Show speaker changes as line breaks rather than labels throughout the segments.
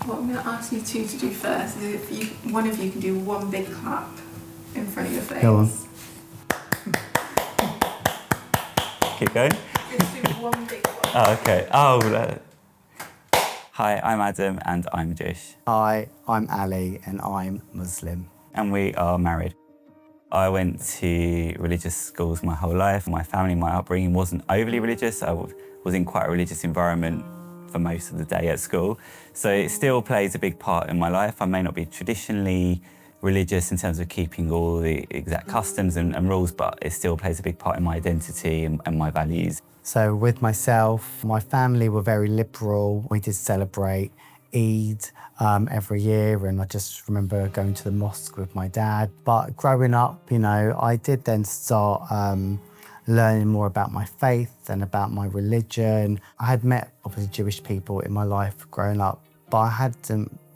What I'm going to ask you two to do first is one of you can do one big clap in front of your face.
Go on.
Keep going.
Just do one big clap.
Oh, okay. Hi, I'm Adam and I'm Jewish.
Hi, I'm Ali and I'm Muslim.
And we are married. I went to religious schools my whole life. My family, my upbringing wasn't overly religious. I was in quite a religious environment for most of the day at school. So it still plays a big part in my life. I may not be traditionally religious in terms of keeping all the exact customs and rules, but it still plays a big part in my identity and my values.
So with myself, my family were very liberal. We did celebrate Eid every year, and I just remember going to the mosque with my dad. But growing up, you know, I did then start learning more about my faith and about my religion. I had met obviously Jewish people in my life growing up, but I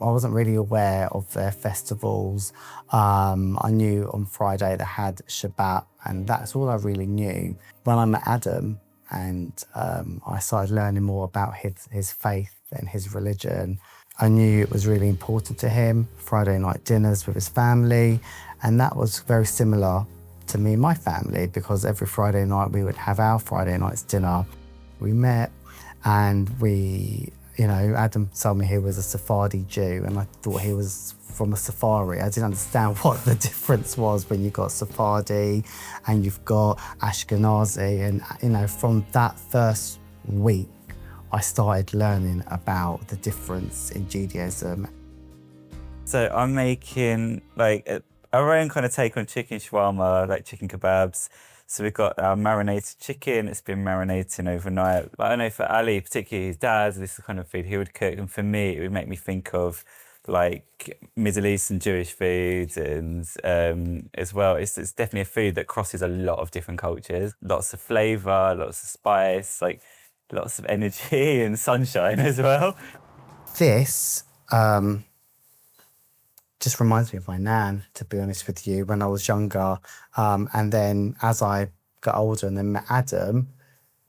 wasn't really aware of their festivals. I knew on Friday they had Shabbat, and that's all I really knew. When I met Adam and I started learning more about his faith and his religion, I knew it was really important to him. Friday night dinners with his family, and that was very similar to me and my family, because every Friday night we would have our Friday night's dinner. We met and Adam told me he was a Sephardi Jew, and I thought he was from a safari. I didn't understand what the difference was when you got Sephardi and you've got Ashkenazi. And, from that first week, I started learning about the difference in Judaism.
So I'm making our own kind of take on chicken shawarma, like chicken kebabs. So we've got our marinated chicken. It's been marinating overnight. But I know for Ali, particularly his dad, this is the kind of food he would cook. And for me, it would make me think of like Middle Eastern Jewish food, and as well, it's definitely a food that crosses a lot of different cultures. Lots of flavour, lots of spice, like lots of energy and sunshine as well.
This just reminds me of my nan, to be honest with you, when I was younger. And then as I got older and then met Adam,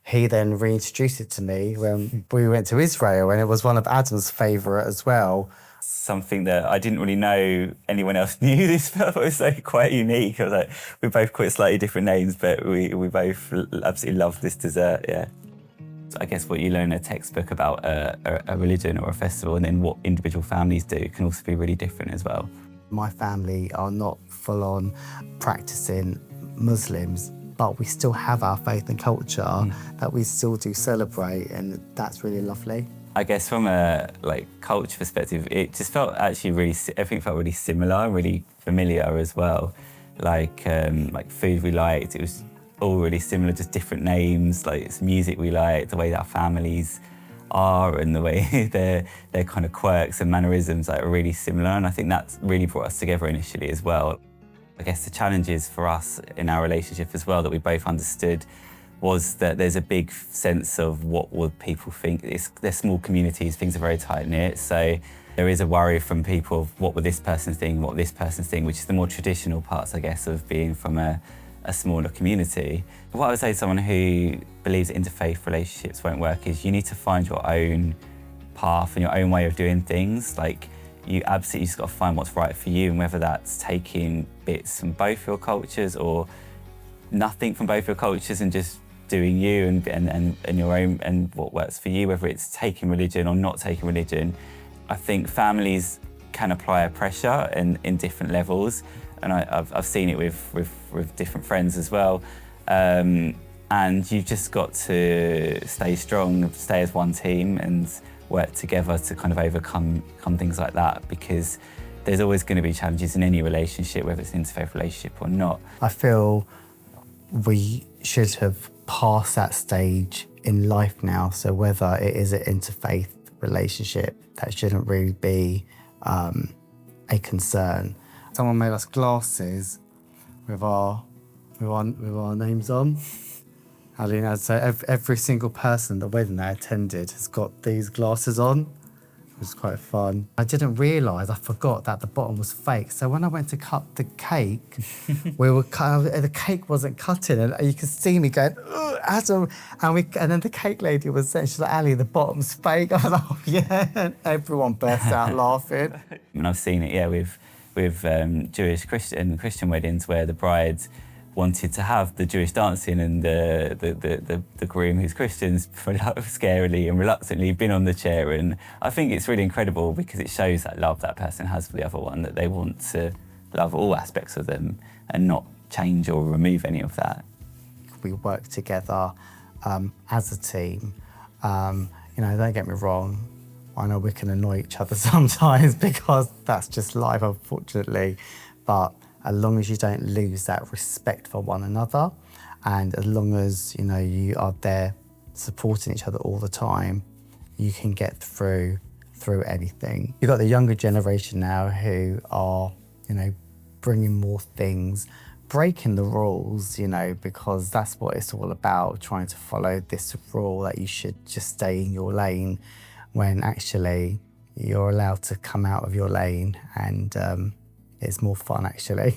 he then reintroduced it to me when we went to Israel, and it was one of Adam's favourite as well.
Something that I didn't really know anyone else knew this, but it was like quite unique. I was like, we both quite slightly different names, but we both absolutely love this dessert, yeah. So I guess what you learn in a textbook about a religion or a festival, and then what individual families do, can also be really different as well.
My family are not full-on practicing Muslims, but we still have our faith and culture that we still do celebrate, and that's really lovely.
I guess from a culture perspective, it just felt actually everything felt really similar, really familiar as well. Like food we liked, it was all really similar, just different names. Like it's music we like, the way that our families are, and the way their kind of quirks and mannerisms are really similar. And I think that's really brought us together initially as well. I guess the challenges for us in our relationship as well that we both understood was that there's a big sense of what would people think. They're small communities, things are very tight-knit, so there is a worry from people of what would this person think, what this person think, which is the more traditional parts, I guess, of being from a smaller community. What I would say to someone who believes that interfaith relationships won't work is you need to find your own path and your own way of doing things. Like, you absolutely just got to find what's right for you, and whether that's taking bits from both your cultures or nothing from both your cultures and just doing you and your own and what works for you, whether it's taking religion or not taking religion. I think families can apply a pressure in different levels, and I've seen it with different friends as well. And you've just got to stay strong, stay as one team, and work together to kind of overcome things like that, because there's always going to be challenges in any relationship, whether it's an interfaith relationship or not.
I feel we should have passed that stage in life now, so whether it is an interfaith relationship, that shouldn't really be a concern. Someone made us glasses with our names on. So every single person at the wedding I attended has got these glasses on. was quite fun. I didn't realise, I forgot that the bottom was fake. So when I went to cut the cake, the cake wasn't cutting, and you could see me going, Adam, and then the cake lady was saying, she's like, Ali, the bottom's fake. I was like, oh yeah, and everyone burst out laughing.
And I've seen it, yeah, with Jewish Christian weddings where the bride wanted to have the Jewish dancing and the groom who's Christian's scarily and reluctantly been on the chair. And I think it's really incredible because it shows that love that person has for the other one, that they want to love all aspects of them and not change or remove any of that.
We work together as a team. Don't get me wrong, I know we can annoy each other sometimes because that's just life, unfortunately. But as long as you don't lose that respect for one another, and as long as you are there supporting each other all the time, you can get through anything. You've got the younger generation now who are, bringing more things, breaking the rules, because that's what it's all about, trying to follow this rule that you should just stay in your lane, when actually you're allowed to come out of your lane and it's more fun, actually.